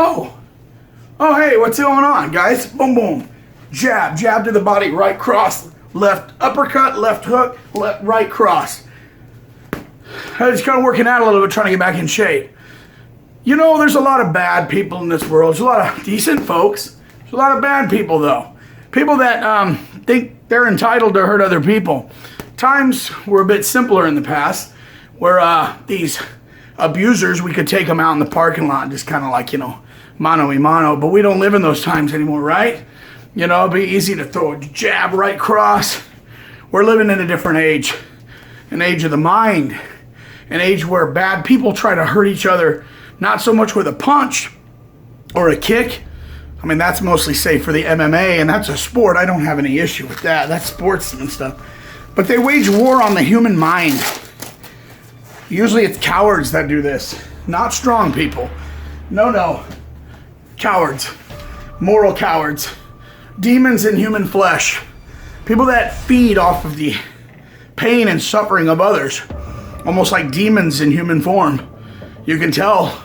Oh, hey, what's going on, guys? Boom, boom. Jab to the body, right cross, left uppercut, left hook, left, right cross. I was kind of working out a little bit, trying to get back in shape. You know, there's a lot of bad people in this world. There's a lot of decent folks. There's a lot of bad people, though. People that think they're entitled to hurt other people. Times were a bit simpler in the past, where these abusers, we could take them out in the parking lot, just kind of like, you know, mano a mano. But we don't live in those times anymore, right? You know, it'd be easy to throw a jab right cross. We're living in a different age, an age of the mind, an age where bad people try to hurt each other, not so much with a punch or a kick. I mean, that's mostly safe for the MMA, and that's a sport. I don't have any issue with that. That's sports and stuff. But they wage war on the human mind. Usually it's cowards that do this, not strong people. No. Cowards. Moral cowards. Demons in human flesh. People that feed off of the pain and suffering of others. Almost like demons in human form. You can tell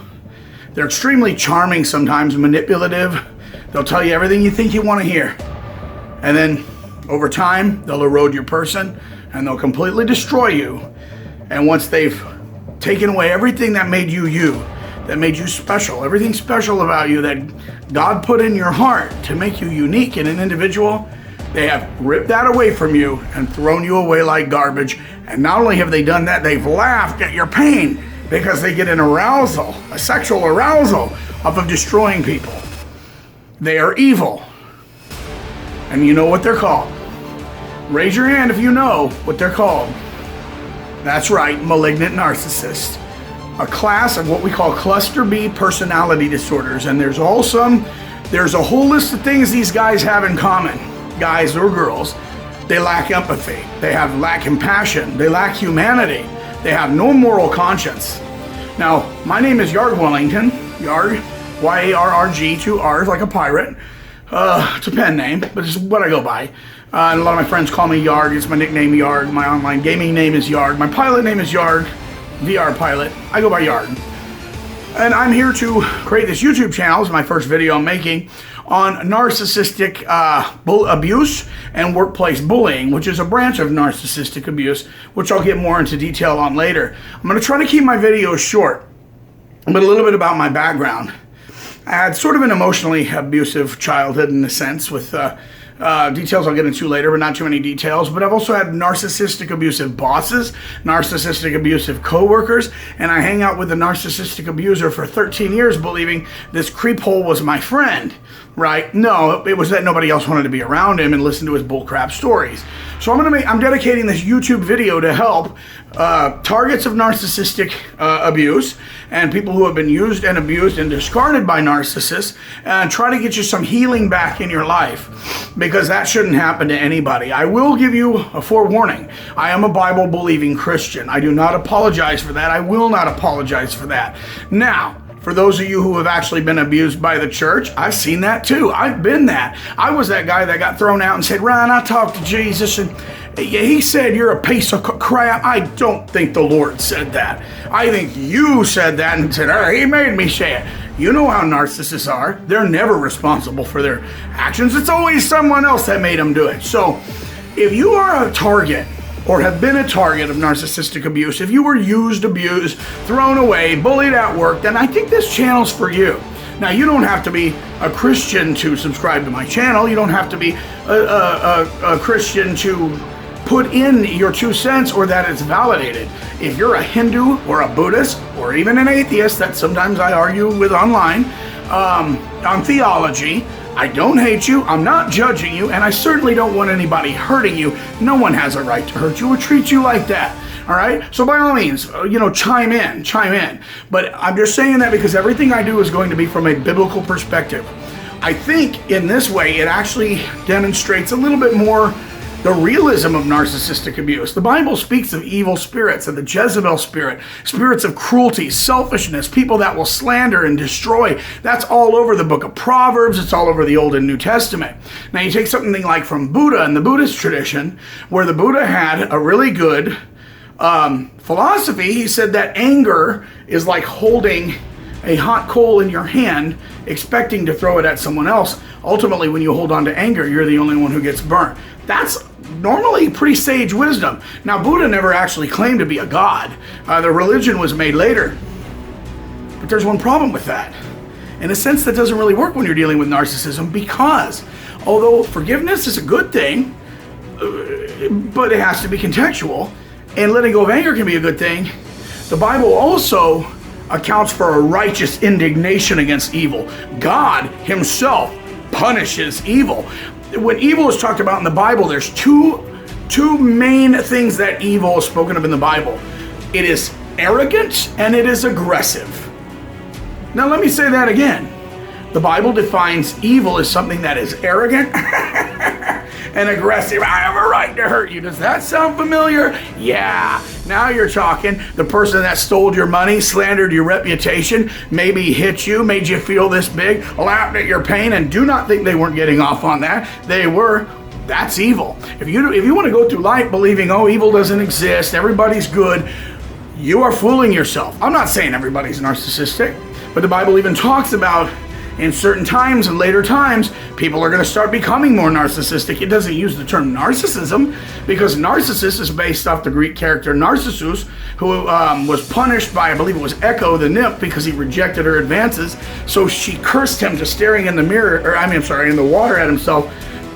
they're extremely charming sometimes, manipulative. They'll tell you everything you think you want to hear. And then over time, they'll erode your person and they'll completely destroy you. And once they've taken away everything that made you you, that made you special, everything special about you that God put in your heart to make you unique and an individual, they have ripped that away from you and thrown you away like garbage. And not only have they done that, they've laughed at your pain because they get an arousal, a sexual arousal off of destroying people. They are evil. And you know what they're called. Raise your hand if you know what they're called. That's right, malignant narcissists. A class of what we call cluster B personality disorders. And there's a whole list of things these guys have in common, guys or girls. They lack empathy. They lack compassion. They lack humanity. They have no moral conscience. Now, my name is Yarg Wellington. Yarg, Y-A-R-R-G, 2 R's, like a pirate. It's a pen name, but it's what I go by. And a lot of my friends call me Yarg. It's my nickname, Yarg. My online gaming name is Yarg. My pilot name is Yarg, VR pilot. I go by Yarg. And I'm here to create this YouTube channel. It's my first video I'm making on narcissistic abuse and workplace bullying, which is a branch of narcissistic abuse, which I'll get more into detail on later. I'm going to try to keep my videos short, but a little bit about my background. I had sort of an emotionally abusive childhood in a sense with details I'll get into later, but not too many details. But I've also had narcissistic abusive bosses, narcissistic abusive coworkers, and I hang out with a narcissistic abuser for 13 years believing this creephole was my friend, right? No, it was that nobody else wanted to be around him and listen to his bullcrap stories. So I'm dedicating this YouTube video to help targets of narcissistic abuse and people who have been used and abused and discarded by narcissists, and try to get you some healing back in your life, because that shouldn't happen to anybody. I will give you a forewarning. I am a Bible-believing Christian. I do not apologize for that. I will not apologize for that. Now, for those of you who have actually been abused by the church, I've seen that too. I've been that. I was that guy that got thrown out and said, Ryan, I talked to Jesus and he said you're a piece of crap. I don't think the Lord said that. I think you said that and said, he made me say it. You know how narcissists are. They're never responsible for their actions. It's always someone else that made them do it. So if you are a target or have been a target of narcissistic abuse, if you were used, abused, thrown away, bullied at work, then I think this channel's for you. Now, you don't have to be a Christian to subscribe to my channel. You don't have to be a Christian to put in your 2 cents or that it's validated. If you're a Hindu or a Buddhist or even an atheist that sometimes I argue with online on theology, I don't hate you, I'm not judging you, and I certainly don't want anybody hurting you. No one has a right to hurt you or treat you like that. All right? So by all means, chime in. But I'm just saying that because everything I do is going to be from a biblical perspective. I think in this way, it actually demonstrates a little bit more the realism of narcissistic abuse. The Bible speaks of evil spirits, of the Jezebel spirit, spirits of cruelty, selfishness, people that will slander and destroy. That's all over the book of Proverbs. It's all over the Old and New Testament. Now you take something like from Buddha and the Buddhist tradition, where the Buddha had a really good philosophy. He said that anger is like holding a hot coal in your hand, expecting to throw it at someone else. Ultimately, when you hold on to anger, you're the only one who gets burnt. That's normally pretty sage wisdom. Now, Buddha never actually claimed to be a god. The religion was made later. But there's one problem with that. In a sense, that doesn't really work when you're dealing with narcissism, because although forgiveness is a good thing, but it has to be contextual, and letting go of anger can be a good thing, the Bible also accounts for a righteous indignation against evil. God himself punishes evil. When evil is talked about in the Bible, there's two main things that evil is spoken of in the Bible. It is arrogant and it is aggressive. Now let me say that again. The Bible defines evil as something that is arrogant and aggressive. I have a right to hurt you. Does that sound familiar? Yeah. Now you're talking. The person that stole your money, slandered your reputation, maybe hit you, made you feel this big, laughed at your pain, and do not think they weren't getting off on that. They were. That's evil. If you want to go through life believing, oh, evil doesn't exist, everybody's good, you are fooling yourself. I'm not saying everybody's narcissistic, but the Bible even talks about in certain times and later times, people are going to start becoming more narcissistic. It doesn't use the term narcissism, because narcissist is based off the Greek character Narcissus, who was punished by, I believe it was Echo, the nymph, because he rejected her advances. So she cursed him to staring in the mirror, in the water at himself,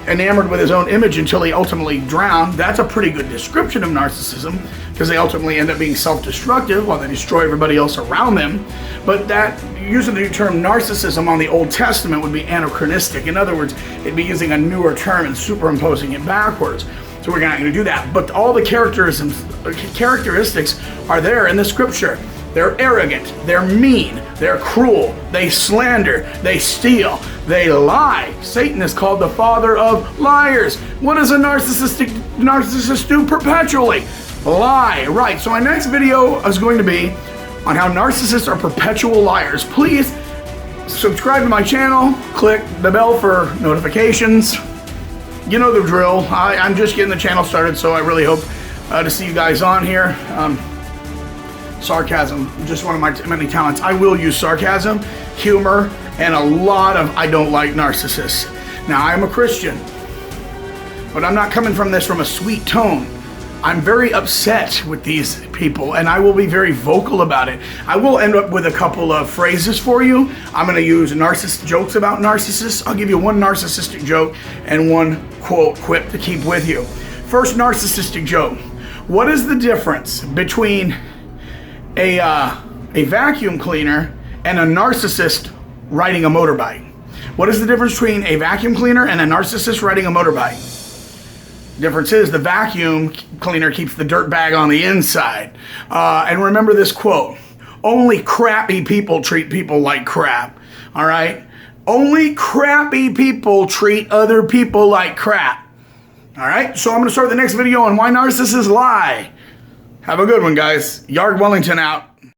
enamored with his own image until he ultimately drowned. That's a pretty good description of narcissism, because they ultimately end up being self-destructive while they destroy everybody else around them. But that, using the term narcissism on the Old Testament, would be anachronistic. In other words, it'd be using a newer term and superimposing it backwards. So we're not going to do that. But all the characteristics are there in the scripture. They're arrogant, they're mean, they're cruel, they slander, they steal, they lie. Satan is called the father of liars. What does a narcissist do perpetually? Lie. Right, so my next video is going to be on how narcissists are perpetual liars. Please subscribe to my channel, click the bell for notifications. You know the drill. I'm just getting the channel started, so I really hope to see you guys on here. Sarcasm, just one of my many talents. I will use sarcasm, humor, and a lot of I don't like narcissists. Now, I'm a Christian, but I'm not coming from this from a sweet tone. I'm very upset with these people, and I will be very vocal about it. I will end up with a couple of phrases for you. I'm going to use jokes about narcissists. I'll give you one narcissistic joke and one quip to keep with you. First narcissistic joke. What is the difference between a vacuum cleaner and a narcissist riding a motorbike? What is the difference between a vacuum cleaner and a narcissist riding a motorbike? Difference is the vacuum cleaner keeps the dirt bag on the inside. And remember this quote: only crappy people treat people like crap. All right? Only crappy people treat other people like crap. All right? So I'm going to start the next video on why narcissists lie. Have a good one, guys. Yard Wellington out.